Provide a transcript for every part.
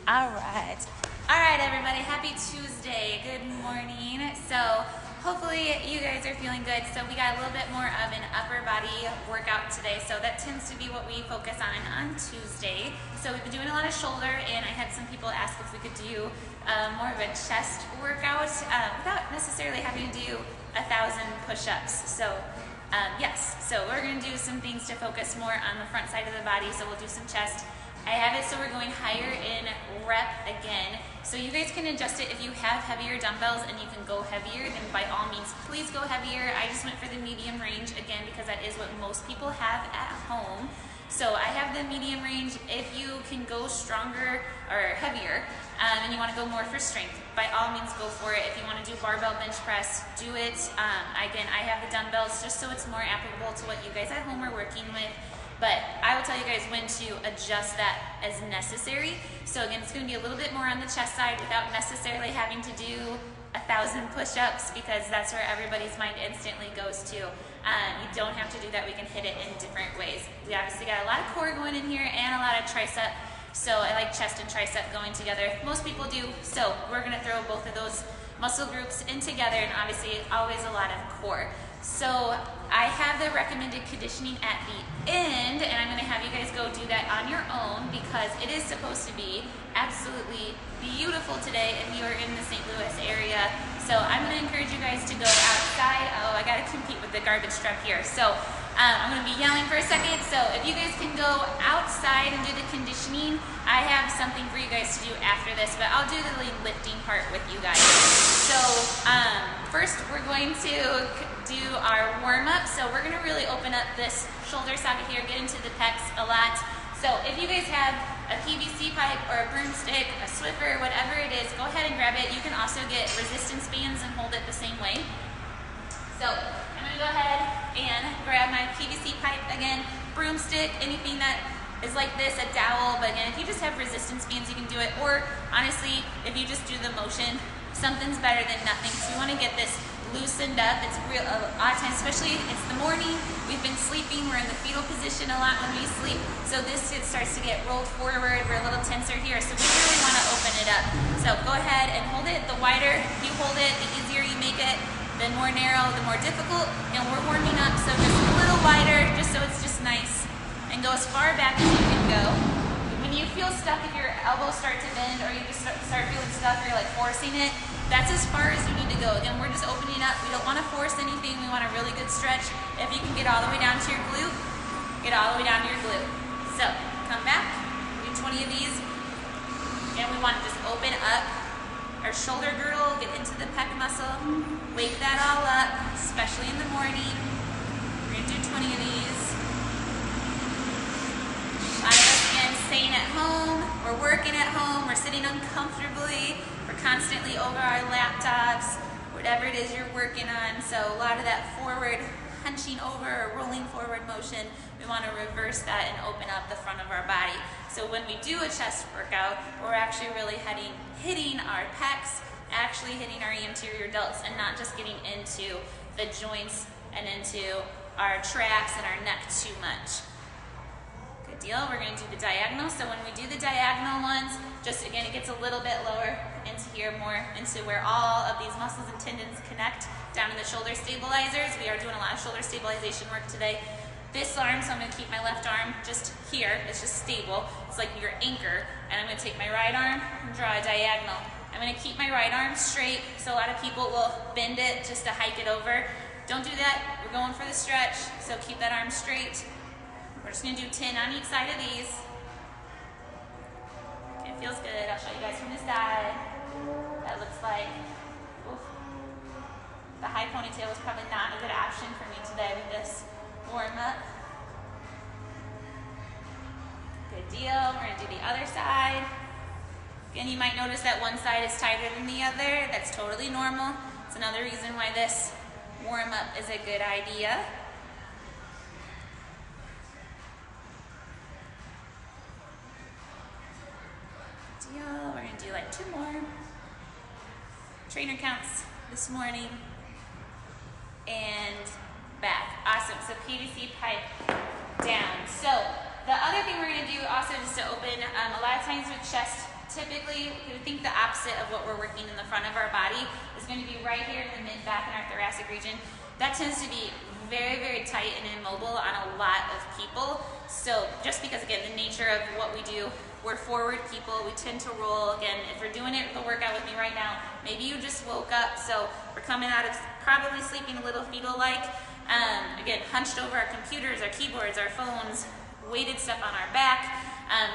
All right. All right, everybody. Happy Tuesday. Good morning. So hopefully you guys are feeling good. So we got a little bit more of an upper body workout today. So that tends to be what we focus on Tuesday. So we've been doing a lot of shoulder, and I had some people ask if we could do more of a chest workout without necessarily having to do 1,000 push-ups. So yes, so we're going to do some things to focus more on the front side of the body. So we'll do some chest. I have it so we're going higher in rep again. So you guys can adjust it if you have heavier dumbbells and you can go heavier, then by all means, please go heavier. I just went for the medium range again because that is what most people have at home. So I have the medium range. If you can go stronger or heavier and you want to go more for strength, by all means go for it. If you want to do barbell bench press, do it. Again, I have the dumbbells just so it's more applicable to what you guys at home are working with. But I will tell you guys when to adjust that as necessary. So again, it's going to be a little bit more on the chest side without necessarily having to do 1,000 push-ups, because that's where everybody's mind instantly goes to. You don't have to do that. We can hit it in different ways. We obviously got a lot of core going in here and a lot of tricep. So I like chest and tricep going together. Most people do. So we're going to throw both of those muscle groups in together, and obviously always a lot of core. So I have the recommended conditioning at the end, and I'm going to have you guys go do that on your own because it is supposed to be absolutely beautiful today if you are in the St. Louis area. So I'm going to encourage you guys to go outside. Oh, I got to compete with the garbage truck here. So I'm going to be yelling for a second. So if you guys can go outside and do the conditioning, I have something for you guys to do after this, but I'll do the lifting part with you guys. So first we're going to do our warm-up. So we're going to really open up this shoulder socket here, get into the pecs a lot. So if you guys have a PVC pipe or a broomstick, a Swiffer, whatever it is, go ahead and grab it. You can also get resistance bands and hold it the same way. So I'm going to go ahead and grab my PVC pipe again, broomstick, anything that is like this, a dowel. But again, if you just have resistance bands, you can do it. Or honestly, if you just do the motion, something's better than nothing. So we want to get this loosened up. It's real a lot of times, especially it's the morning, we've been sleeping, we're in the fetal position a lot when we sleep, so this it starts to get rolled forward, we're a little tenser here, so we really want to open it up. So go ahead and hold it. The wider you hold it, the easier you make it. The more narrow, the more difficult. And we're warming up, so just a little wider, just so it's just nice, and go as far back as you can go. When you feel stuck, if your elbows start to bend or you just start feeling stuck or you're like forcing it, that's as far as you need to go. Again, we're just opening up. We don't want to force anything. We want a really good stretch. If you can get all the way down to your glute, get all the way down to your glute. So come back, do 20 of these. And we want to just open up our shoulder girdle, get into the pec muscle, wake that all up, especially in the morning. We're going to do 20 of these. A lot of us, again, staying at home, we're working at home, we're sitting uncomfortably, we're constantly over our laptops, whatever it is you're working on. So a lot of that forward hunching over or rolling forward motion, we want to reverse that and open up the front of our body. So when we do a chest workout, we're actually really hitting our pecs, actually hitting our anterior delts, and not just getting into the joints and into our traps and our neck too much. Good deal. We're going to do the diagonal. So when we do the diagonal ones, just again, it gets a little bit lower into here, more into where all of these muscles and tendons connect down in the shoulder stabilizers. We are doing a lot of shoulder stabilization work today. This arm, so I'm going to keep my left arm just here. It's just stable. It's like your anchor. And I'm going to take my right arm and draw a diagonal. I'm going to keep my right arm straight. So a lot of people will bend it just to hike it over. Don't do that. We're going for the stretch. So keep that arm straight. We're just going to do 10 on each side of these. Okay, it feels good. I'll show you guys from the side. That looks like, oof. The high ponytail was probably not a good option for me today with this warm up. Good deal. We're going to do the other side. Again, you might notice that one side is tighter than the other. That's totally normal. It's another reason why this warm up is a good idea. We're going to do like 2 more. Trainer counts this morning. And back. Awesome. So PVC pipe down. So the other thing we're gonna do also just to open, a lot of times with chest, typically we think the opposite of what we're working in the front of our body is going to be right here in the mid back in our thoracic region. That tends to be very, very tight and immobile on a lot of people. So just because, again, the nature of what we do, we're forward people, we tend to roll. Again, if you're doing it, the workout with me right now, maybe you just woke up, so we're coming out of probably sleeping a little fetal-like. Again, hunched over our computers, our keyboards, our phones, weighted stuff on our back.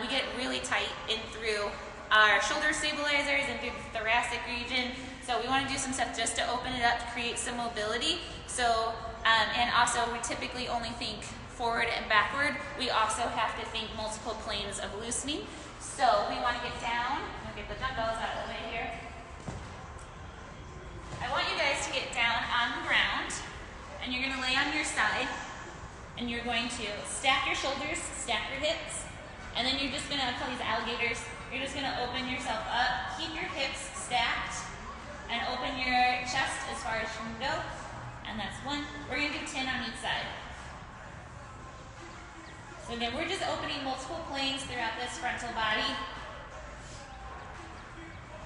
We get really tight in through our shoulder stabilizers and through the thoracic region. So we want to do some stuff just to open it up, to create some mobility. So, and also we typically only think forward and backward. We also have to think multiple planes of loosening. So we want to get down. I'm going to get the dumbbells out of the way here. I want you guys to get down on the ground, and you're going to lay on your side, and you're going to stack your shoulders, stack your hips, and then you're just going to call these alligators. You're just going to open yourself up, keep your hips stacked, and open your chest as far as you can go. And that's one. We're going to do 10 on each side. So again, we're just opening multiple planes throughout this frontal body,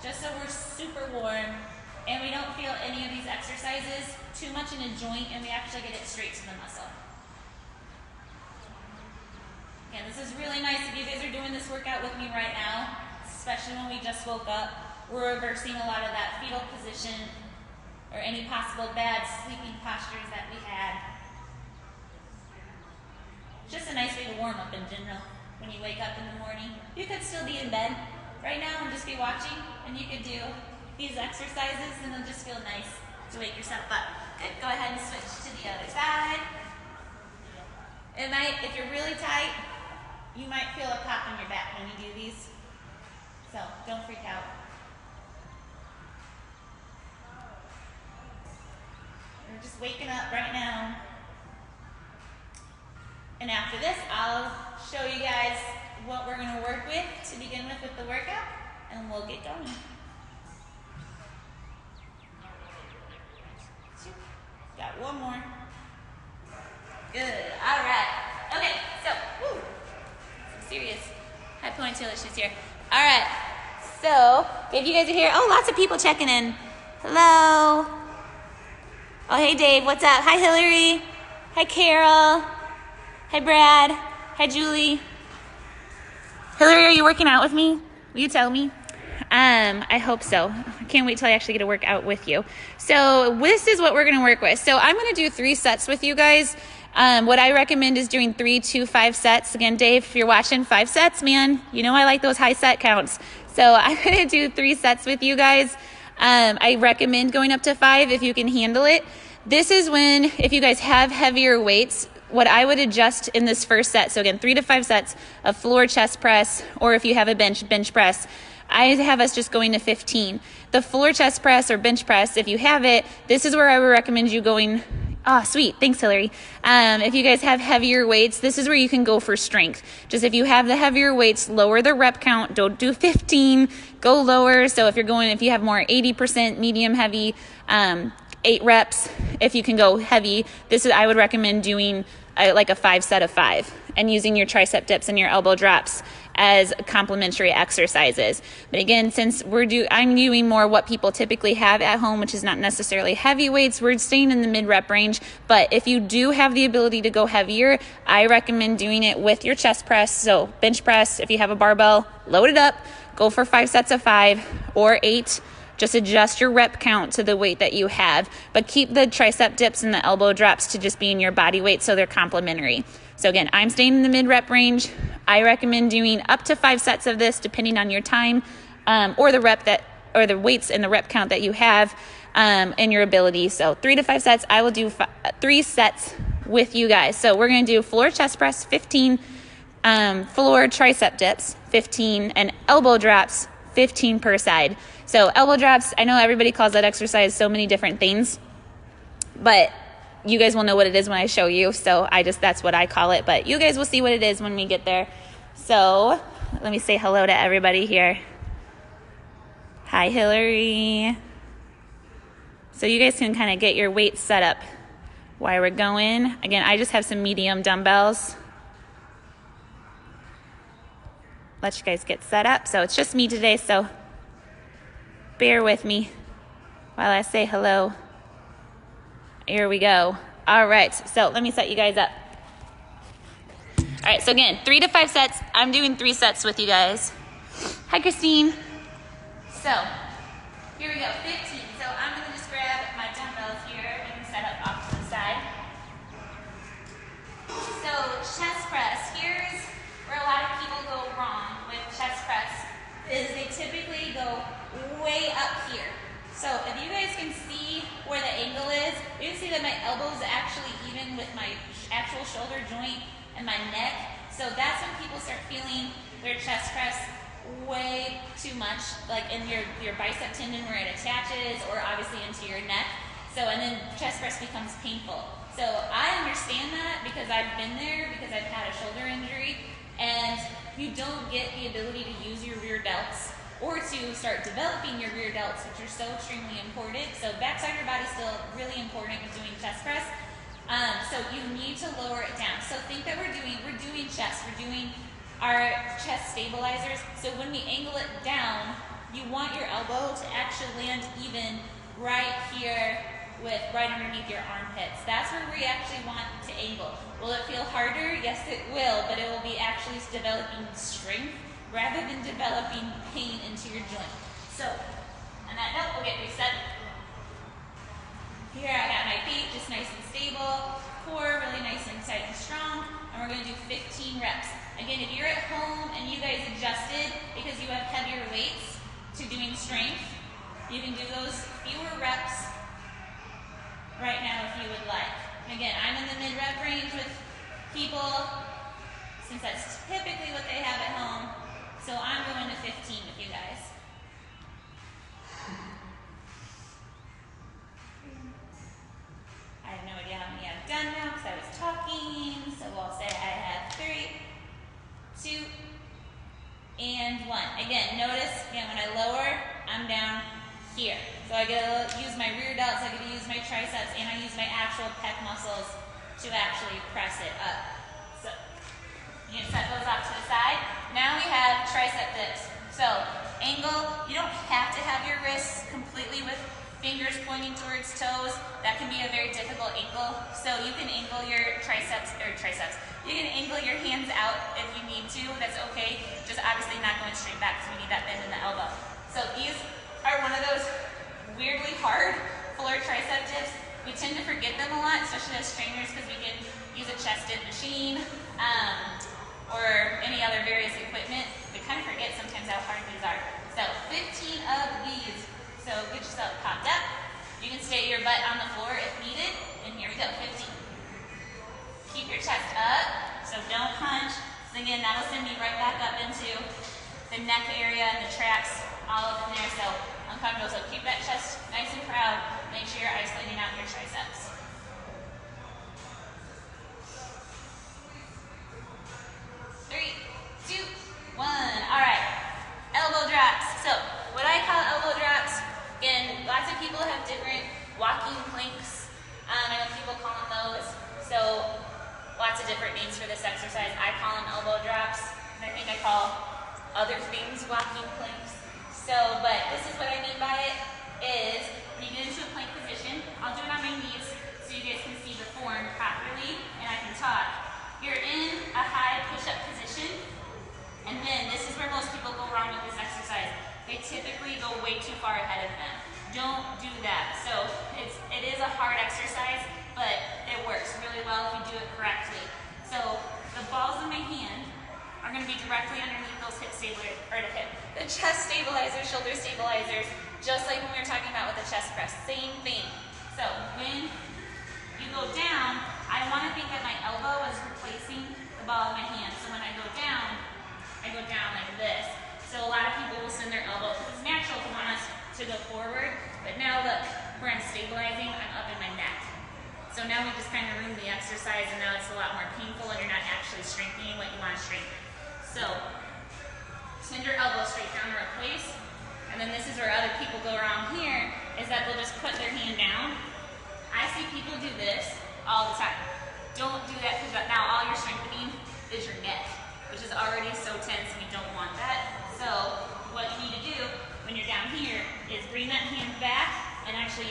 just so we're super warm and we don't feel any of these exercises too much in a joint, and we actually get it straight to the muscle. Again, this is really nice if you guys are doing this workout with me right now, especially when we just woke up. We're reversing a lot of that fetal position or any possible bad sleeping postures that we had. Just a nice way to warm up in general when you wake up in the morning. You could still be in bed right now and just be watching, and you could do these exercises and it'll just feel nice to wake yourself up. Good, go ahead and switch to the other side. It might, if you're really tight, you might feel a pop in your back when you do these. So don't freak out. We're just waking up right now. And after this, I'll show you guys what we're gonna work with to begin with the workout, and we'll get going. Got one more. Good, all right. Okay, so, woo, some serious high ponytail issues here. All right, so if you guys are here, oh, lots of people checking in. Hello. Oh, hey, Dave, what's up? Hi, Hillary. Hi, Carol. Hi, Brad. Hi, Julie. Hillary, are you working out with me? Will you tell me? I hope so. I can't wait till I actually get to work out with you. So this is what we're going to work with. So I'm going to do 3 sets with you guys. What I recommend is doing 3 to 5 sets. Again, Dave, if you're watching, 5 sets, man. You know I like those high set counts. So I'm going to do 3 sets with you guys. I recommend going up to 5 if you can handle it. This is when, if you guys have heavier weights, what I would adjust in this first set, so again, 3 to 5 sets of floor chest press, or if you have a bench press, I have us just going to 15. The floor chest press or bench press, if you have it, this is where I would recommend you going. Sweet. Thanks, Hillary. If you guys have heavier weights, this is where you can go for strength. Just if you have the heavier weights, lower the rep count. Don't do 15. Go lower. So if you have more 80% medium heavy, 8 reps. If you can go heavy, I would recommend doing like a 5 set of 5 and using your tricep dips and your elbow drops as complementary exercises. But again, since I'm doing more what people typically have at home, which is not necessarily heavy weights, we're staying in the mid-rep range. But if you do have the ability to go heavier, I recommend doing it with your chest press. So bench press, if you have a barbell, load it up, go for 5 sets of 5 or 8. Just adjust your rep count to the weight that you have, but keep the tricep dips and the elbow drops to just being your body weight so they're complementary. So again, I'm staying in the mid-rep range. I recommend doing up to 5 sets of this depending on your time or the weights and the rep count that you have and your ability. So 3 to 5 sets. I will do 3 sets with you guys. So we're going to do floor chest press 15, floor tricep dips 15, and elbow drops 15 per side. So elbow drops, I know everybody calls that exercise so many different things, but you guys will know what it is when I show you. So that's what I call it, but you guys will see what it is when we get there. So let me say hello to everybody here. Hi, Hillary. So you guys can kind of get your weights set up while we're going. Again, I just have some medium dumbbells. let you guys get set up. So it's just me today, so bear with me while I say hello. Here we go. All right, so let me set you guys up. All right, so again, 3 to 5 sets. I'm doing 3 sets with you guys. Hi, Christine. So here we go, 15. So I'm gonna just grab my dumbbells here and set up off to the side. So chest press, here's where a lot of people go wrong with chest press, is they typically go way up here. So if you guys can see where the angle is, you can see that my elbow is actually even with my actual shoulder joint and my neck. So that's when people start feeling their chest press way too much, like in your bicep tendon where it attaches, or obviously into your neck. So, and then chest press becomes painful. So I understand that because I've been there, because I've had a shoulder injury, and you don't get the ability to use your rear delts or to start developing your rear delts, which are so extremely important. So backside of your body is still really important with doing chest press. So you need to lower it down. So think that we're doing chest, we're doing our chest stabilizers. So when we angle it down, you want your elbow to actually land even right here with right underneath your armpits. That's where we actually want to angle. Will it feel harder? Yes, it will, but it will be actually developing strength rather than developing pain into your joint. So, on that note, we'll get reset. Here I got my feet just nice and stable, core really nice and tight and strong, and we're gonna do 15 reps. Again, if you're at home and you guys adjusted because you have heavier weights to doing strength, you can do those fewer reps right now if you would like. And again, I'm in the mid-rep range with people since that's typically what they have at home. So I'm going to 15 with you guys. I have no idea how many I've done now because I was talking. So we'll say I have 3, 2, and 1. Again, notice, again, when I lower, I'm down here. So I get to use my rear delts, I get to use my triceps, and I use my actual pec muscles to actually press it up. So you can set those off to the side. Now we have tricep dips. So angle, you don't have to have your wrists completely with fingers pointing towards toes. That can be a very difficult angle. So you can angle your triceps. You can angle your hands out if you need to. That's okay. Just obviously not going straight back because we need that bend in the elbow. So these are one of those weirdly hard floor tricep dips. We tend to forget them a lot, especially as trainers, because we can use a chest dip machine or any other various equipment. We kind of forget sometimes how hard these are. So 15 of these. So get yourself popped up. You can stay your butt on the floor if needed. And here we go, 15. Keep your chest up, so don't punch. So again, that'll send me right back up into the neck area and the traps, all up in there. So uncomfortable. So keep that chest nice and proud. Make sure you're isolating out your triceps. 3, 2, 1. All right, elbow drops. So what I call elbow drops, again, lots of people have different walking planks. I know people call them those. So lots of different names for this exercise. I call them elbow drops. And I think I call other things walking planks. So, but this is what I mean by it is when you get into a plank position, I'll do it on my knees so you guys can see the form properly and I can talk. You're in a high push-up position, and then this is where most people go wrong with this exercise. They typically go way too far ahead of them. Don't do that. So it is a hard exercise, but it works really well if you do it correctly. So the balls in my hand are going to be directly underneath those hip stabilizers, or the chest stabilizers, shoulder stabilizers, just like when we were talking about with the chest press. Same thing. So when you go down, I want to think that my elbow is replacing the ball in my hand. So when I go down like this. So a lot of people will send their elbow, because it's natural to want us to go forward, but now look, where I'm stabilizing, I'm up in my neck. So now we just kind of ruined the exercise, and now it's a lot more painful, and you're not actually strengthening what you want to strengthen. So send your elbow straight down to replace, and then this is where other people go wrong here, is that they'll just put their hand down. I see people do this all the time. Don't do that, because now all you're strengthening is your neck, which is already so tense, and you don't want that. bring that hand back and actually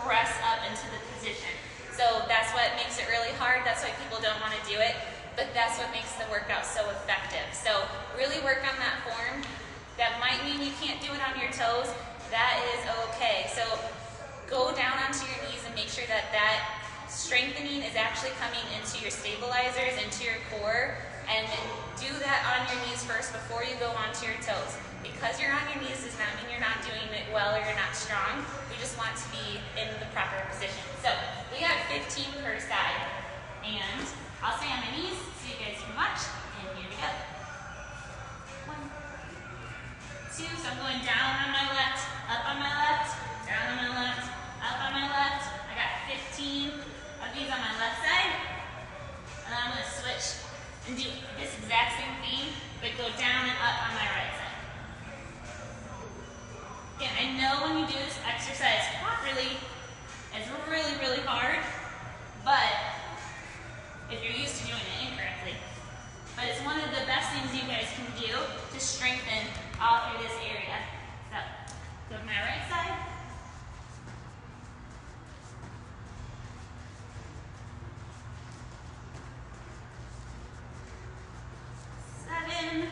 press up into the position. So that's what makes it really hard. That's why people don't want to do it, but that's what makes the workout so effective. So really work on that form. That might mean you can't do it on your toes. That is okay. So go down onto your knees and make sure that that strengthening is actually coming into your stabilizers, into your core, and do that on your knees first before you go onto your toes. Because you're on your knees does not mean you're not doing it well or you're not strong. We just want to be in the proper position. So we got 15 per side. And I'll stay on my knees so you guys can watch. And here we go. 1, 2, so I'm going down on my left, up on my left, down on my left, up on my left. I got 15 of these on my left side. And then I'm going to switch and do this exact same thing, but go down and up on my right side. Again, I know when you do this exercise properly, it's really, really hard, but if you're used to doing it incorrectly. But it's one of the best things you guys can do to strengthen all through this area. So, go to my right side. Seven,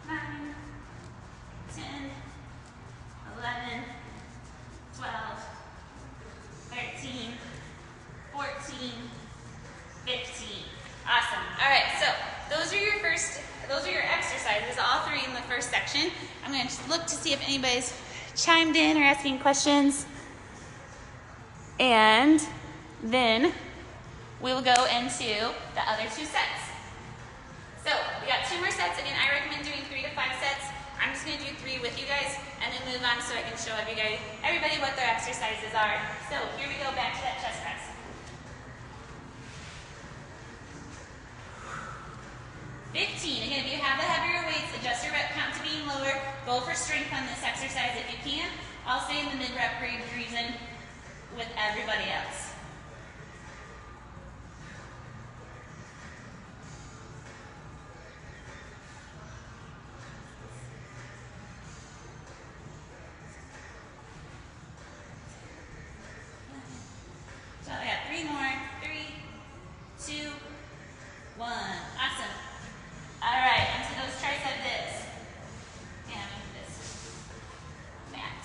9, 10, 11, 12, 13, 14, 15. Awesome. All right, so those are your exercises, all three in the first section. I'm going to look to see if anybody's chimed in or asking questions. And then we will go into the other 2 sets. So we got 2 more sets. Again, I recommend doing 3 to 5 sets. I'm just going to do 3 with you guys and then move on so I can show everybody what their exercises are. So here we go, back to that chest press. 15. Again, if you have the heavier weights, adjust your rep count to being lower. Go for strength on this exercise if you can. I'll stay in the mid-rep region with everybody else. So I got 3 more. 3, 2, 1. Awesome. All right, into those tricep dips. And this mat.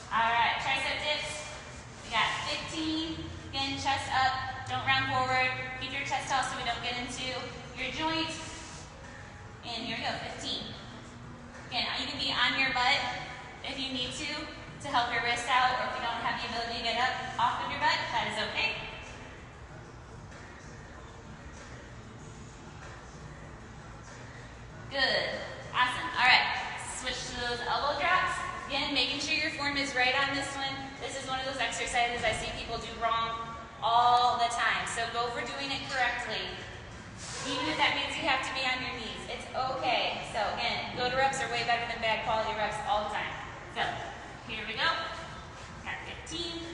All right, tricep dips. We got 15. Again, chest up. Don't round forward. Keep your chest tall so we don't get into your joint. And here we go, 15. Again, you can be on your butt if you need to help your wrist out, or if you don't have the ability to get up off of your butt, that is okay. Good. Awesome. All right. Switch to those elbow drops. Again, making sure your form is right on this one. This is one of those exercises I see people do wrong all the time. So go for doing it correctly. Even if that means you have to be on your knees. It's okay. So again, good reps are way better than bad quality reps all the time. So here we go. Got 15.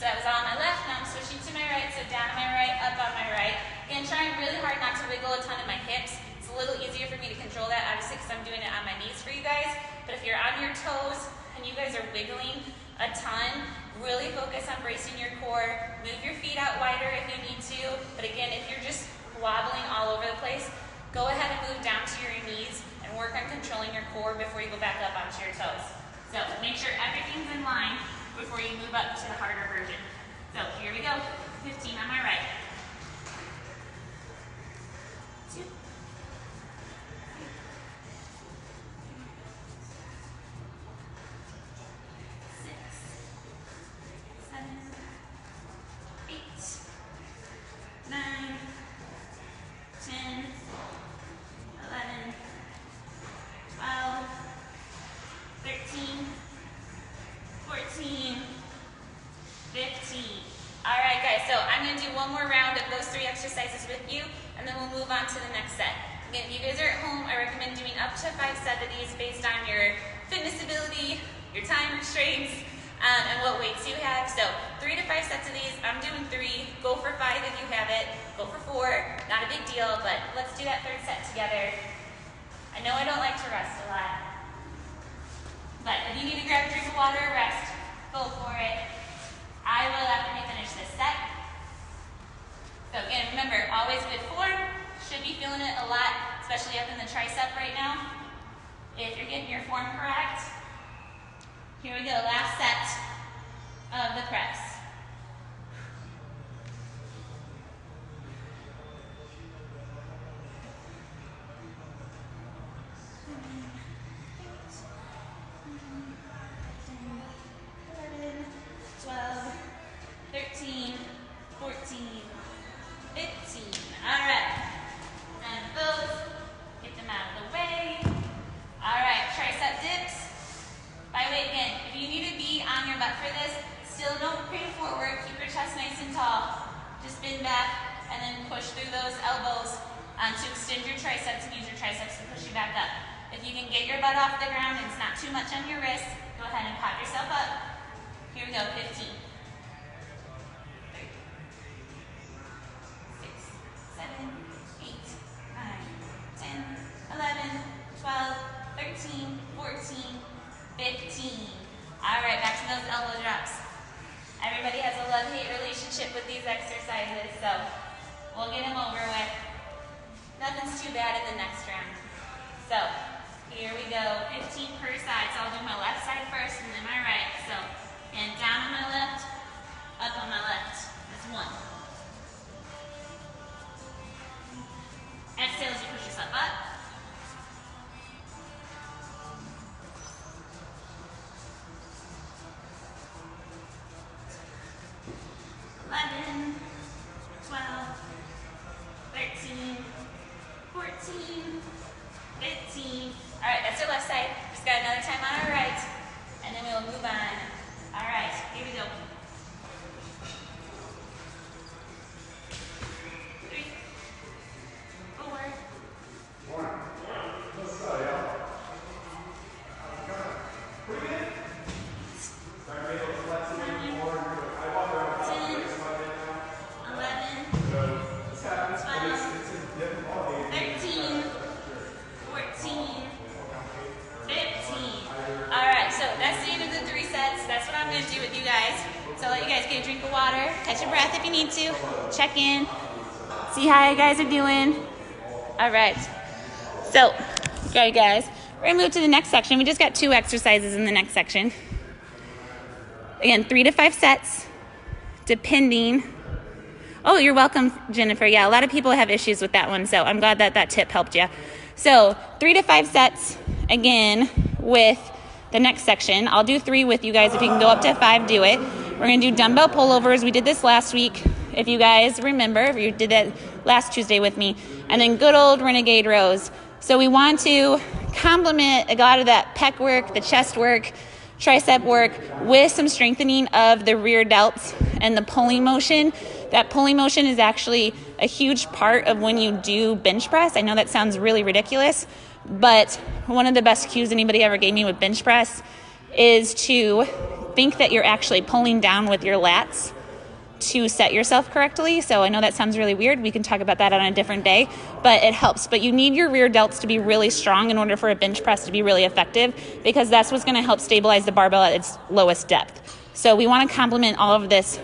So that was all on my left, now I'm switching to my right, so down on my right, up on my right. Again, trying really hard not to wiggle a ton of my hips. It's a little easier for me to control that, obviously, because I'm doing it on my knees for you guys. But if you're on your toes and you guys are wiggling a ton, really focus on bracing your core. Move your feet out wider if you need to. But again, if you're just wobbling all over the place, go ahead and move down to your knees and work on controlling your core before you go back up onto your toes. So make sure everything's in line before you move up to the harder version. So here we go, 15 on my right. 2, 3, 6, 7, 8, 9, 10, 11, 12, 13, 14, 14, 15. All right, guys, so I'm gonna do one more round of those 3 exercises with you, and then we'll move on to the next set. Again, if you guys are at home, I recommend doing up to 5 sets of these based on your fitness ability, your time restraints, and what weights you have. So 3 to 5 sets of these. I'm doing 3. Go for 5 if you have it. Go for 4. Not a big deal, but let's do that 3rd set together. I know I don't like to rest a lot, but if you need to grab a drink of water or rest, go for it. I will after we finish this set. So again, remember, always good form. Should be feeling it a lot, especially up in the tricep right now. If you're getting your form correct. Here we go, last set of the press. To extend your triceps and use your triceps to push you back up. If you can get your butt off the ground and it's not too much on your wrist, go ahead and pop yourself up. Here we go, 15. 3, 6, 7, 8, 9, 10, 11, 12, 13, 14, 15. All right, back to those elbow drops. Everybody has a love-hate relationship with these exercises, so we'll get them over with. Nothing's too bad in the next round. So, here we go, 15 per side. So I'll do my left side first and then my right. So, and down on my left, up on my left. That's 1. Exhale as you push yourself up. Catch your breath if you need to. Check in. See how you guys are doing. All right. So, okay, guys, we're going to move to the next section. We just got 2 exercises in the next section. Again, 3 to 5 sets, depending. Oh, you're welcome, Jennifer. Yeah, a lot of people have issues with that one, so I'm glad that that tip helped you. So, 3 to 5 sets, again, with the next section. I'll do 3 with you guys. If you can go up to 5, do it. We're going to do dumbbell pullovers. We did this last week, if you guys remember, if you did that last Tuesday with me. And then good old renegade rows. So we want to complement a lot of that pec work, the chest work, tricep work, with some strengthening of the rear delts and the pulling motion. That pulling motion is actually a huge part of when you do bench press. I know that sounds really ridiculous, but one of the best cues anybody ever gave me with bench press is to think that you're actually pulling down with your lats to set yourself correctly. So I know that sounds really weird. We can talk about that on a different day, but it helps. But you need your rear delts to be really strong in order for a bench press to be really effective, because that's what's going to help stabilize the barbell at its lowest depth. So we want to complement all of this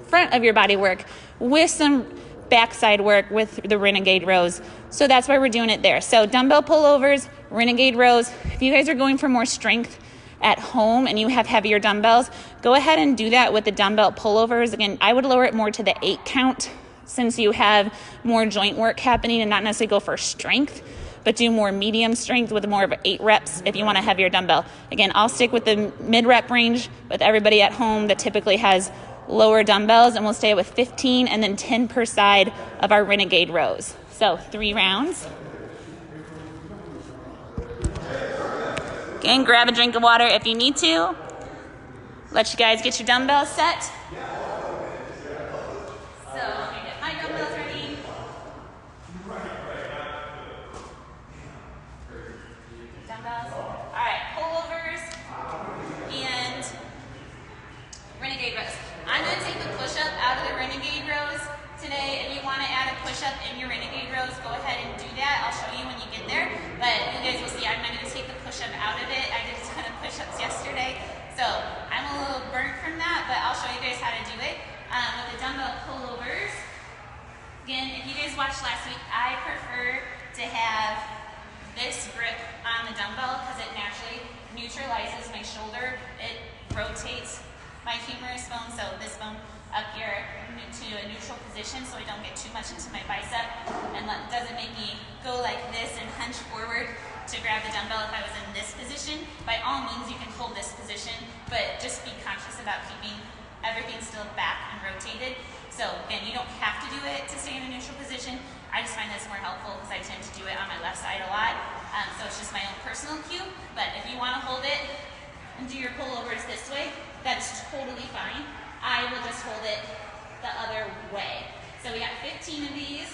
front of your body work with some backside work with the renegade rows. So that's why we're doing it there. So dumbbell pullovers, renegade rows. If you guys are going for more strength at home and you have heavier dumbbells, go ahead and do that with the dumbbell pullovers. Again, I would lower it more to the 8 count since you have more joint work happening, and not necessarily go for strength, but do more medium strength with more of 8 reps if you want a heavier dumbbell. Again, I'll stick with the mid-rep range with everybody at home that typically has lower dumbbells, and we'll stay with 15 and then 10 per side of our renegade rows. So 3 rounds. Again, grab a drink of water if you need to. Let you guys get your dumbbells set. So let me get my dumbbells ready. Dumbbells. All right, pullovers and renegade rows. I'm going to take the push-up out of the renegade rows today. If you want to add a push-up in your renegade rows, go ahead and do that. I'll show you when you get there. But you guys will see I'm not going to take the push-up out of it. I did a ton of push-ups yesterday. So I'm a little burnt from that, but I'll show you guys how to do it. With the dumbbell pullovers. Again, if you guys watched last week, I prefer to have this grip on the dumbbell because it naturally neutralizes my shoulder. It rotates my humerus bone, so this bone up here to a neutral position so I don't get too much into my bicep, and doesn't make me go like this and hunch forward to grab the dumbbell if I was in this position. By all means, you can hold this position, but just be conscious about keeping everything still back and rotated. So again, you don't have to do it to stay in a neutral position. I just find this more helpful because I tend to do it on my left side a lot. So it's just my own personal cue. But if you want to hold it and do your pullovers this way, that's totally fine. I will just hold it the other way. So we got 15 of these.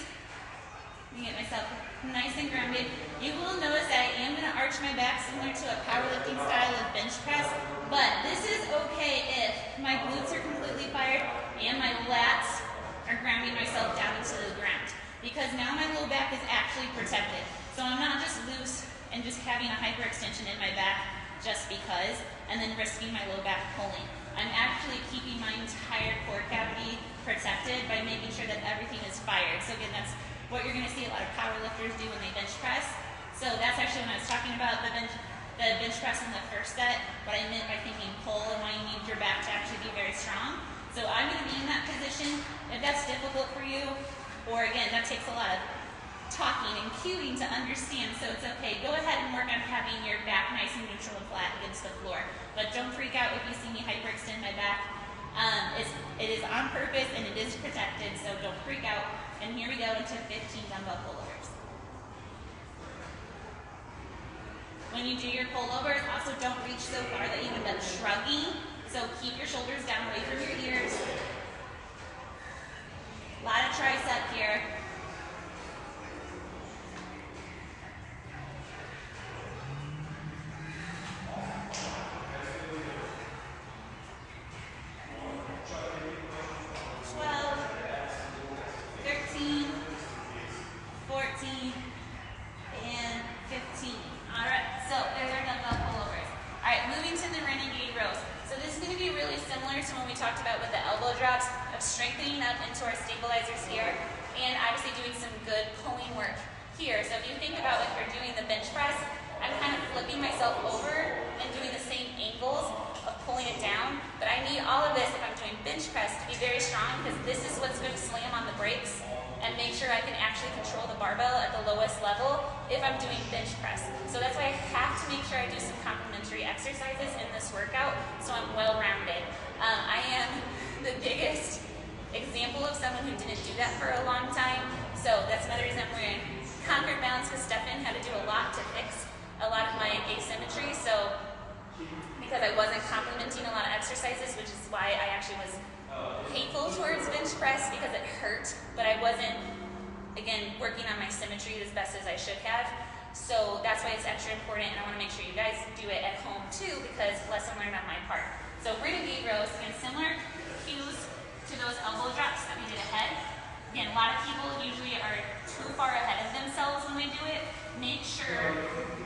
Let me get myself nice and grounded. You will notice that I am going to arch my back similar to a powerlifting style of bench press, but this is okay if my glutes are completely fired and my lats are grounding myself down into the ground, because now my low back is actually protected. So I'm not just loose and just having a hyperextension in my back just because, and then risking my low back pulling. I'm actually keeping my entire core cavity protected by making sure that everything is fired. So again, that's what you're going to see a lot of power lifters do when they bench press. So that's actually when I was talking about the bench press in the first set, what I meant by thinking pull and why you need your back to actually be very strong. So I'm going to be in that position. If that's difficult for you, or again, that takes a lot of talking and cueing to understand, so it's okay. Go ahead and work on having your back nice and neutral and flat against the floor. But don't freak out if you see me hyperextend my back. It is on purpose and it is protected, so don't freak out. And here we go into 15 dumbbell pullovers. When you do your pullovers, also don't reach so far that you end up shrugging. So keep your shoulders down away from your ears. A lot of tricep here. Strengthening up into our stabilizers here, and obviously doing some good pulling work here. So if you think about like you're doing the bench press, I'm kind of flipping myself over and doing the same angles of pulling it down, but I need all of this if I'm doing bench press to be very strong, because this is what's going to slam on the brakes and make sure I can actually control the barbell at the lowest level if I'm doing bench press. So that's why I have to make sure I do some complementary exercises in this workout so I'm well-rounded. I am the biggest example of someone who didn't do that for a long time. So that's another reason I'm wearing Conquered Balance, because Stefan had to do a lot to fix a lot of my asymmetry. So because I wasn't complementing a lot of exercises, which is why I actually was hateful towards bench press, because it hurt, but I wasn't, again, working on my symmetry as best as I should have. So that's why it's extra important, and I want to make sure you guys do it at home too, because lesson learned on my part. So renegade rows, again, similar cues to those elbow drops that we did ahead. Again, a lot of people usually are too far ahead of themselves when they do it. Make sure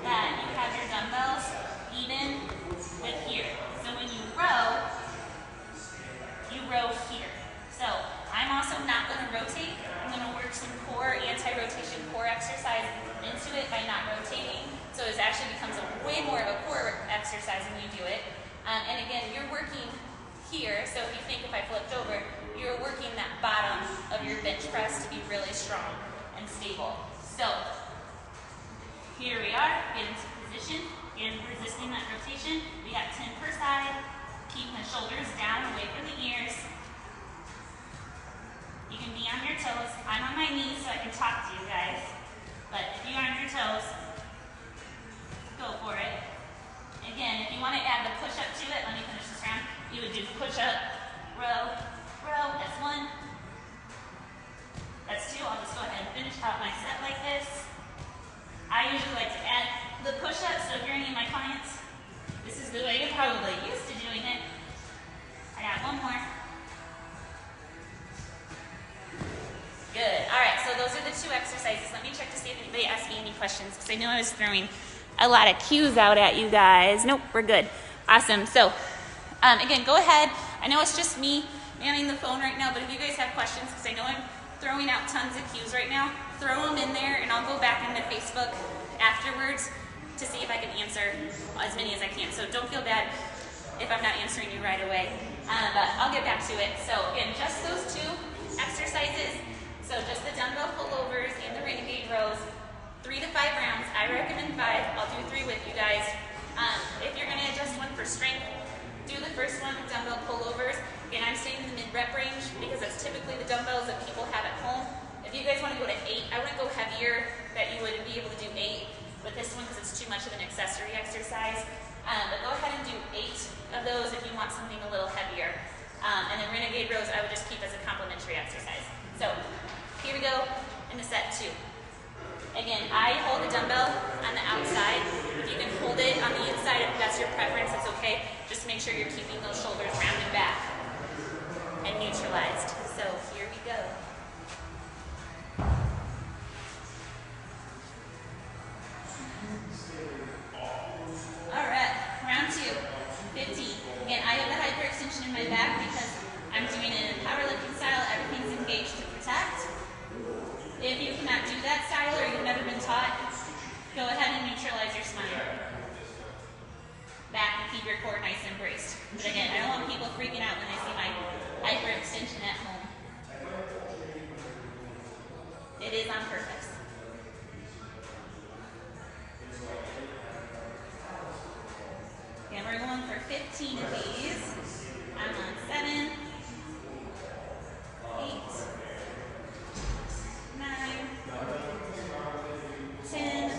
that you have your dumbbells even with here. So when you row here. So I'm also not going to rotate. I'm going to work some core, anti-rotation core exercise into it by not rotating. So it actually becomes way more of a core exercise when you do it. And again, you're working here, so if you think if I flipped over, you're working that bottom of your bench press to be really strong and stable. So here we are, get into position, again resisting that rotation. We got 10 per side, keeping the shoulders down away from the ears. You can be on your toes. I'm on my knees so I can talk to you guys, but if you're on your toes, go for it. Again, if you want to add the push-up to it, let me finish this round. You you would do push-up, row, row. That's 1. That's 2. I'll just go ahead and finish out my set like this. I usually like to add the push-ups, so if you're any of my clients, this is the way you're probably used to doing it. I got 1 more. Good. All right, so those are the 2 exercises. Let me check to see if anybody asked me any questions, because I know I was throwing a lot of cues out at you guys. Nope, we're good. Awesome. So, again, go ahead. I know it's just me manning the phone right now, but if you guys have questions, because I know I'm throwing out tons of cues right now, throw them in there, and I'll go back into Facebook afterwards to see if I can answer as many as I can. So don't feel bad if I'm not answering you right away, but I'll get back to it. So again, just those 2 exercises. So just the dumbbell pullovers and the renegade rows, 3 to 5 rounds. I recommend 5. I'll do 3 with you guys. If you're going to adjust one for strength, do the first one with dumbbell pullovers. Again, I'm staying in the mid-rep range because that's typically the dumbbells that people have at home. If you guys want to go to 8, I wouldn't go heavier that you would be able to do 8 with this one because it's too much of an accessory exercise. But go ahead and do 8 of those if you want something a little heavier. And then renegade rows I would just keep as a complementary exercise. So here we go into set 2. Again, I hold the dumbbell on the outside. If you can hold it on the inside, if that's your preference, it's okay. Just make sure you're keeping those shoulders round and back and neutralized. So here we go. All right, round 2, 15. Again, I have the hyperextension in my back because I'm doing it in powerlifting style. Everything's engaged to protect. If you cannot do that style or you've never been taught, go ahead and neutralize your spine. Back and keep your core nice and braced. But again, I don't want people freaking out when they see my hyperextension at home. It is on purpose. Again, we're going for 15 of these. I'm on 7, 8, 9, 10,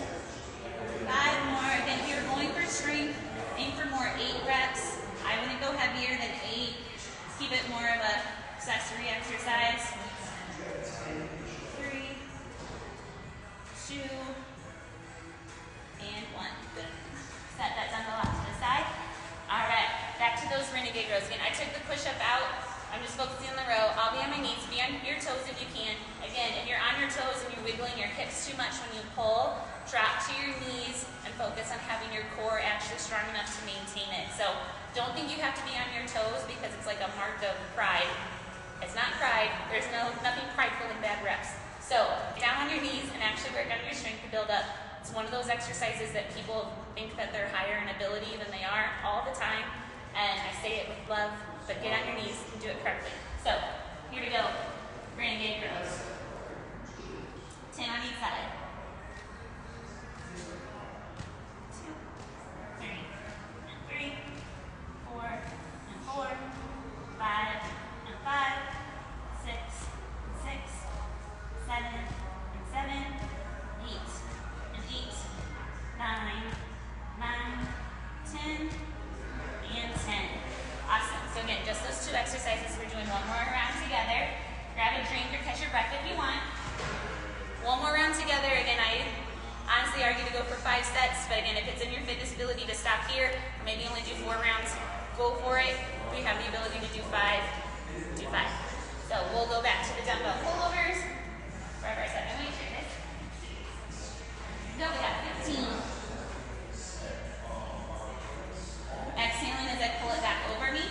5 more. Again, if you're going for strength, aim for more 8 reps. I wouldn't go heavier than 8. Just keep it more of a accessory exercise. 3, 2, and 1. Good. Set that dumbbell off to the side. All right, back to those renegade rows. Again, I took the push-up out. I'm just focusing on the row. I'll be on my knees. Be on your toes if you can. Again, if you're on your toes and you're wiggling your hips too much when you pull, drop to your knees and focus on having your core actually strong enough to maintain it. So don't think you have to be on your toes because it's like a mark of pride. It's not pride. There's nothing prideful in bad reps. So get down on your knees and actually work on your strength to build up. It's one of those exercises that people think that they're higher in ability than they are all the time. And I say it with love, but get on your knees and do it correctly. So here we go. Renegade rows. 10 on each side. 2, 3, and 3, 4, and 4, 5, and 5, 6, and 6, 7, and 7, 8, and 8, 9, 9, 10, and 10. Awesome. So again, just those 2 exercises. We're doing one more round together. Grab a drink or catch your breath if you want. One more round together. Again, I honestly argue to go for 5 sets, but again, if it's in your fitness ability to stop here, or maybe only do 4 rounds, go for it. If we have the ability to do 5, do 5. So we'll go back to the dumbbell pullovers. Wherever I said, I'm going to try this. Go, we got 15. Exhaling as I pull it back over me.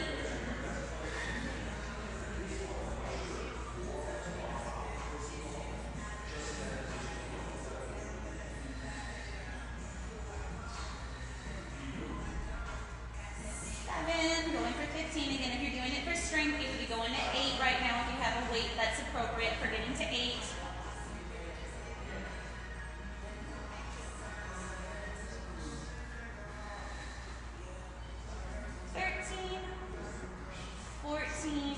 Going for 15. Again, if you're doing it for strength, you would be going to 8 right now if you have a weight that's appropriate for getting to 8. 13, 14,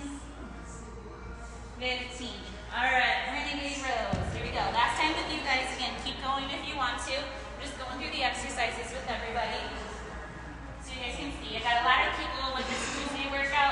15. All right, renegade rows. Here we go. Last time with you guys. Again, keep going if you want to. We're just going through the exercises with everybody. So you guys can see, I got a lot of people with this Tuesday workout.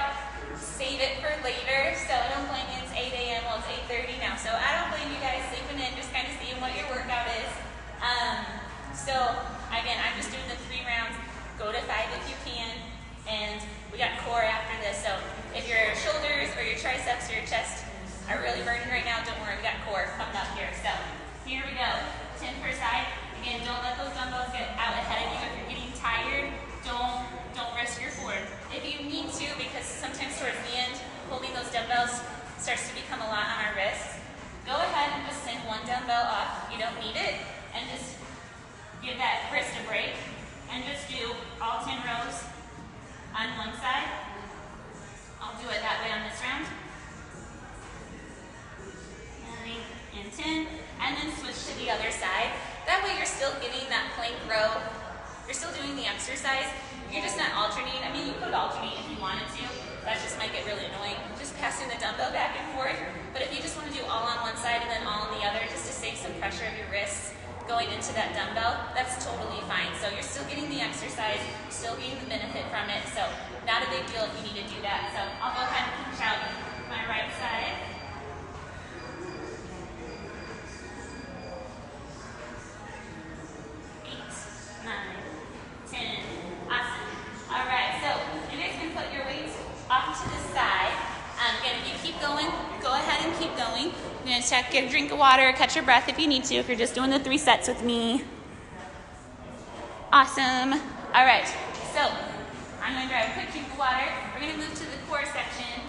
wanted to. That just might get really annoying, just passing the dumbbell back and forth. But if you just want to do all on one side and then all on the other, just to save some pressure of your wrists going into that dumbbell, that's totally fine. So you're still getting the exercise, you're still getting the benefit from it. So not a big deal if you need to do that. So I'll go ahead and punch out my right side. 8, 9, 10. Awesome. All right, so you guys can put your weights off to the side. Again, if you keep going, go ahead and keep going. You're gonna get a drink of water, catch your breath if you need to, if you're just doing the 3 sets with me. Awesome. All right, so I'm gonna grab a quick drink of water. We're gonna move to the core section.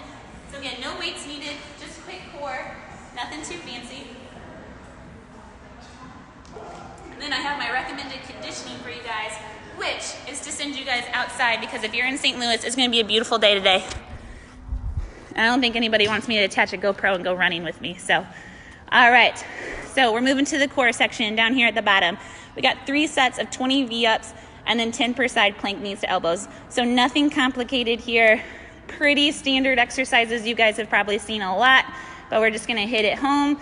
So again, no weights needed, just quick core, nothing too fancy. And then I have my recommended conditioning for you guys, which is to send you guys outside, because if you're in St. Louis, it's gonna be a beautiful day today. I don't think anybody wants me to attach a GoPro and go running with me. So, all right. So we're moving to the core section down here at the bottom. We got 3 sets of 20 V-ups and then 10 per side plank knees to elbows. So nothing complicated here. Pretty standard exercises you guys have probably seen a lot, but we're just gonna hit it home.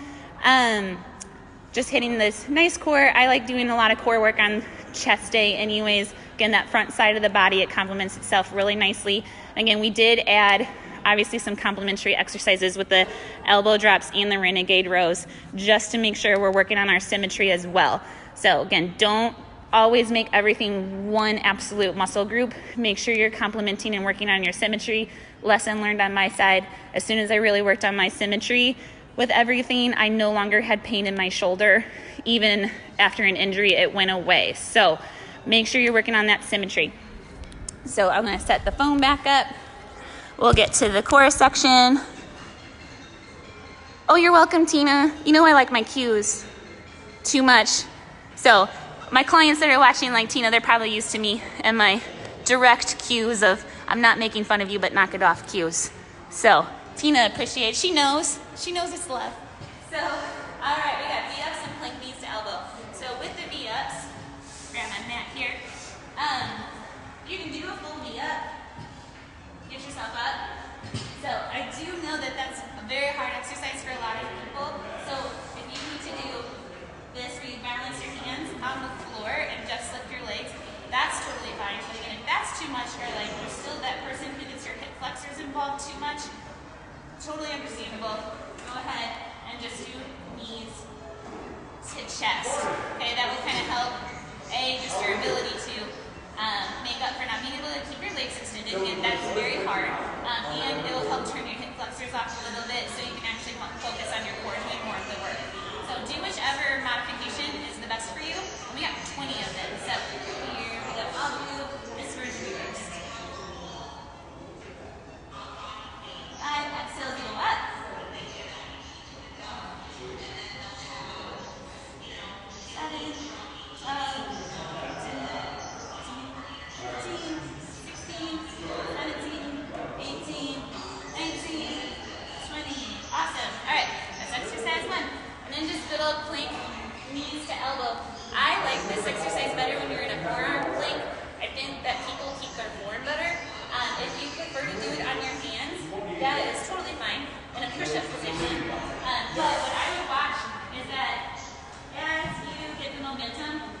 Just hitting this nice core. I like doing a lot of core work on chest day anyways. Again, that front side of the body, it complements itself really nicely. Again, we did add obviously some complementary exercises with the elbow drops and the renegade rows, just to make sure we're working on our symmetry as well. So again, don't always make everything one absolute muscle group. Make sure you're complementing and working on your symmetry. Lesson learned on my side. As soon as I really worked on my symmetry with everything, I no longer had pain in my shoulder. Even after an injury, it went away. So make sure you're working on that symmetry. So I'm gonna set the phone back up. We'll get to the core section. Oh, you're welcome, Tina. You know I like my cues too much. So my clients that are watching like Tina, they're probably used to me and my direct cues of I'm not making fun of you, but knock it off cues. So Tina appreciates, she knows it's love. So, all right, we got V-ups and plank knees to elbow. So with the V-ups, grab my mat here. You can do a full V-up. Get yourself up. So I do know that that's a very hard exercise for a lot of people. So if you need to do this where you balance your hands on the floor and just lift your legs, that's totally fine. But again, if that's too much, or like you're still that person who gets your hip flexors involved too much, totally understandable. Go ahead and just do knees to chest. Okay, that will kind of help, just your ability to make up for not being able to keep your legs extended. Again, that's very hard. And it will help turn your hip flexors off a little bit so you can actually focus on your core doing more of the work. So do whichever modification is the best for you. And we got 20 of them. So here we go. I'll do this version first. 5, exhale, go up. 7, 12, 13, 16, 17, 18, 19, 20. Awesome. All right, that's exercise 1. And then just good old plank, knees to elbow. I like this exercise better when you're in a forearm plank. I think that people keep their form better. If you prefer to do it on your hands, that is totally fine in a push-up position. But what I would watch is that as you get the momentum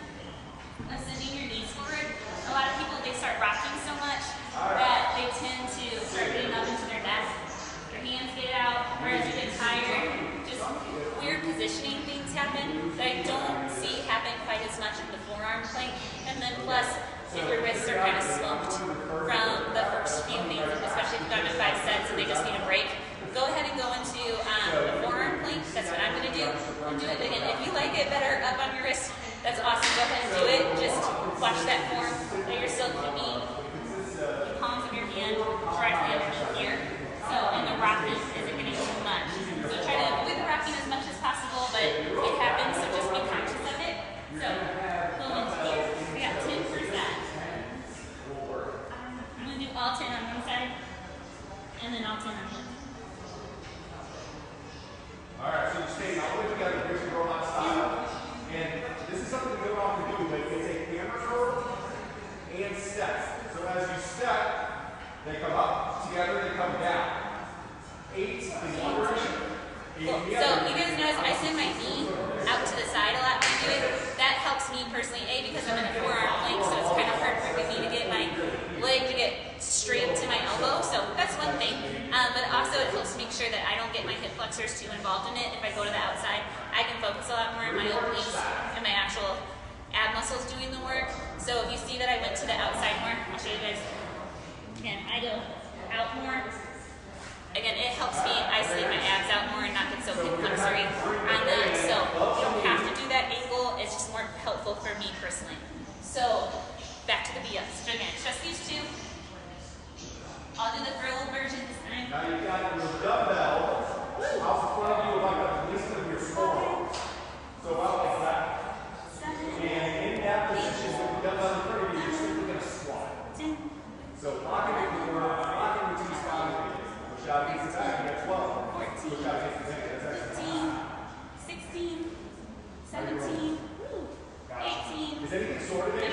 of sending your knees forward, a lot of people, they start rocking so much that they tend to start getting up into their neck. Your hands get out, or as you get tired, just weird positioning things happen that I don't see happen quite as much in the forearm plank. And then plus, if your wrists are kind of slumped from the first few things, especially if you've done it 5 sets and they just need a break, go ahead and go into the forearm plank. That's what I'm going to do. And do it again. If you like it better up on your wrist, that's awesome. Go ahead and do it. Just watch that form that you're still keeping the palms of your hand directly up here. So, and the rocking isn't going to be too much. So try to avoid the rocking as much as possible, but it happens, so just be conscious of it. So, go into here. We got 10%. I'm going to do all 10 on one side, and then all 10 on the other. Alright, so you stay all the way together, here's your robot style. And this is something we don't often do, but it's a hammer curl and steps. So as you step, they come up. together, they come down. 8 in one direction. Cool. So you guys notice I send my knee out to the side a lot when I do it. That helps me personally, A, because I'm in a forearm plank, so it's kind of hard for me to get my leg to get straight to my elbow. So that's one thing. But also it helps make sure that I don't get my hip flexors too involved in it. If I go to the outside, I can focus a lot more on my obliques and my actual ab muscles doing the work. So if you see that I went to the outside more, I'll show you guys. Again, I go out more. Again, it helps me isolate my abs out more and not get so hip flexory on that. So you don't have to do that angle. It's just more helpful for me personally. So back to the V-ups. So again, just these two. I'll do the grill version this time. Now you've got your dumbbell out in front of you like a list of your forearms. So out like that. And in that position with the dumbbell in front of you, you're simply going to squat. So locking it with locking the T-spine. Push out against the back, you got 12. 14, Push out against the neck, that's 15, 16, 17, 18, Is anything sort of 19,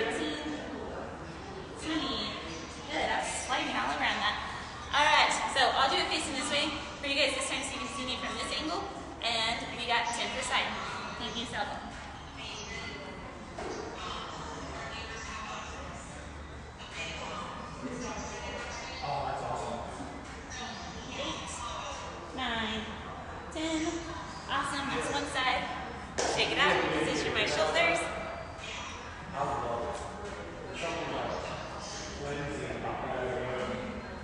20. Good, I was sliding all around that. Alright, so I'll do it facing this way for you guys this time so you can see me from this angle. And we got 10 per side. Thank you, elbow. Oh, that's awesome. 8, 9, 10. Awesome, that's one side. Shake it out, position my shoulders.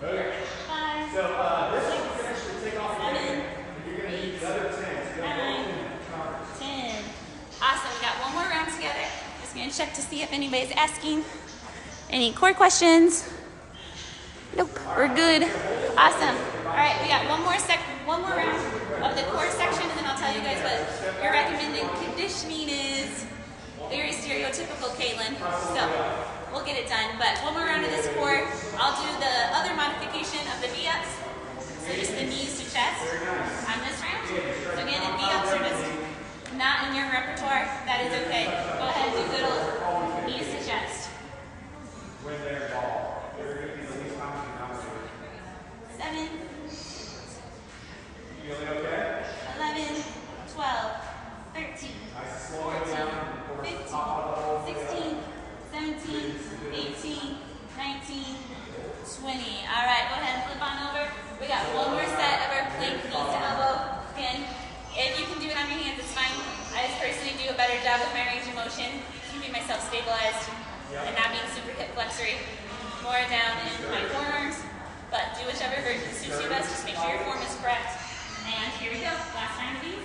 Okay. 5, So this one you can actually take off again. You're going to need the other 10. So 9, 10. Awesome, we got one more round together. Just gonna check to see if anybody's asking any core questions. Nope, we're good. Awesome. All right, we got one more round of the core section, and then I'll tell you guys what your recommended conditioning is. Very stereotypical, Keelin. So we'll get it done. But one more round of this core. I'll do the other modification of the V-ups. So just the knees to chest on this round. So again, if V-ups are just not in your repertoire, that is okay. Go ahead and do good old knees to chest. when they're involved, they're going to be the least common denominator. 7, Feeling okay? 11, 12, 13, Nice and slow it down. 15, Top of the hole. 16, 17, 18, 19, 20. All right, go ahead and flip on over. We got one more set of our plank knees to elbow. Again, if you can do it on your hands, it's fine. I just personally do a better job with my range of motion, keeping myself stabilized and not being super hip flexory. More down in my forearms, but do whichever version suits you best. Just make sure your form is correct. And here we go. Last round of these.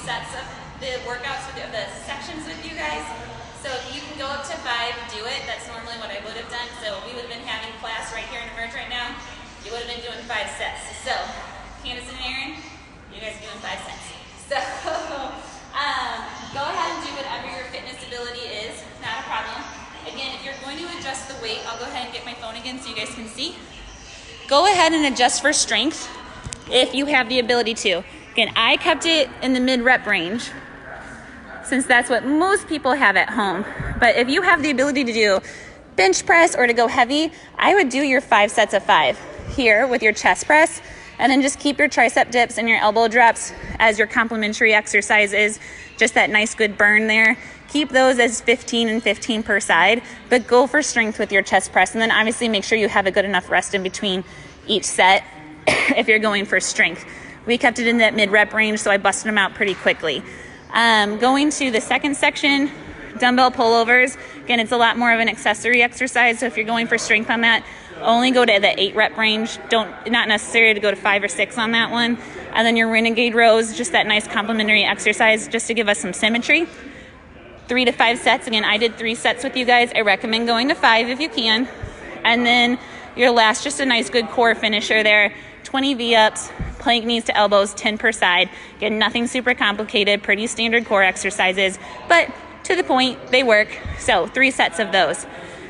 Sets of the workouts with the sections with you guys. So if you can go up to 5, do it. That's normally what I would have done. So we would have been having class right here in Emerge right now. You would have been doing 5 sets. So Candace and Aaron, you guys are doing 5 sets. So go ahead and do whatever your fitness ability is. Not a problem. Again, if you're going to adjust the weight, I'll go ahead and get my phone again so you guys can see. Go ahead and adjust for strength if you have the ability to. Again, I kept it in the mid-rep range since that's what most people have at home. But if you have the ability to do bench press or to go heavy, I would do your 5 sets of 5 here with your chest press, and then just keep your tricep dips and your elbow drops as your complementary exercises, just that nice good burn there. Keep those as 15 and 15 per side, but go for strength with your chest press, and then obviously make sure you have a good enough rest in between each set if you're going for strength. We kept it in that mid-rep range, so I busted them out pretty quickly. Going to the second section, dumbbell pullovers. Again, it's a lot more of an accessory exercise, so if you're going for strength on that, only go to the 8-rep range. Not necessary to go to 5 or 6 on that one. And then your renegade rows, just that nice complementary exercise just to give us some symmetry. 3 to 5 sets. Again, I did 3 sets with you guys. I recommend going to 5 if you can. And then your last, just a nice good core finisher there. 20 V-ups, plank knees to elbows, 10 per side. Again, nothing super complicated, pretty standard core exercises, but to the point, they work. So 3 sets of those.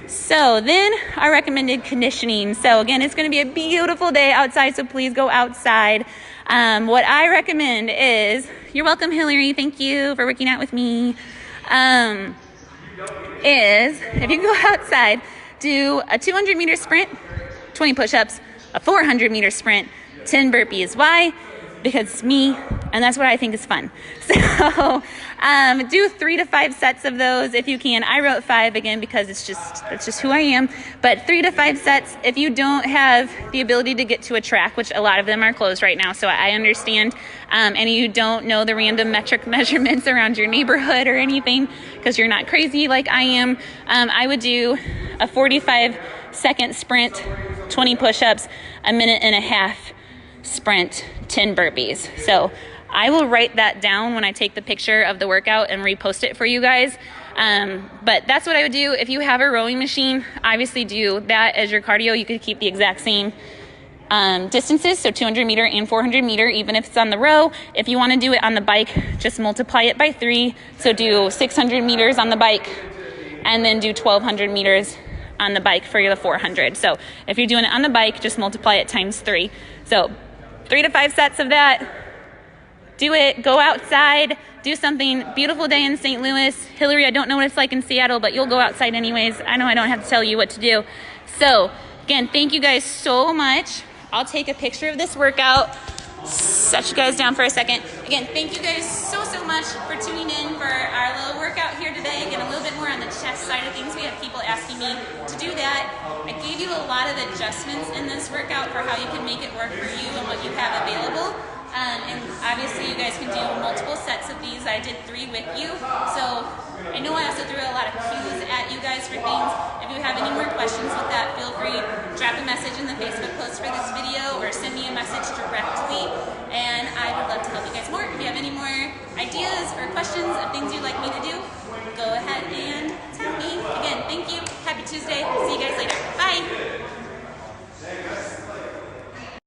So then our recommended conditioning. So again, it's going to be a beautiful day outside, so please go outside. What I recommend is, you're welcome, Hillary. Thank you for working out with me. Is if you go outside, do a 200-meter sprint, 20 push-ups, a 400-meter sprint, 10 burpees. Why? Because it's me, and that's what I think is fun. So do 3 to 5 sets of those if you can. I wrote 5 again because that's just who I am. But 3 to 5 sets if you don't have the ability to get to a track, which a lot of them are closed right now, so I understand. And you don't know the random metric measurements around your neighborhood or anything because you're not crazy like I am. I would do a 45-second sprint, 20 push-ups, a minute and a half sprint, 10 burpees. So I will write that down when I take the picture of the workout and repost it for you guys. But that's what I would do. If you have a rowing machine, obviously do that as your cardio. You could keep the exact same distances, so 200 meter and 400 meter, even if it's on the row. If you want to do it on the bike, just multiply it by 3. So do 600 meters on the bike and then do 1200 meters on the bike for the 400. So if you're doing it on the bike, just multiply it times 3. So 3 to 5 sets of that. Do it. Go outside. Do something. Beautiful day in St. Louis. Hillary, I don't know what it's like in Seattle, but you'll go outside anyways. I know I don't have to tell you what to do. So again, thank you guys so much. I'll take a picture of this workout. Set you guys down for a second. Again, thank you guys so much for tuning in for our little workout here today. Again, a little bit more on the chest side of things. We have people asking me to do that. I gave you a lot of adjustments in this workout for how you can make it work for you and what you have available. And obviously you guys can do multiple sets of these. I did 3 with you. So I know I also threw a lot of cues at you guys for things. If you have any more questions with that, feel free, drop a message in the Facebook post for this video or send me a message directly. And I would love to help you guys more. If you have any more ideas or questions of things you'd like me to do,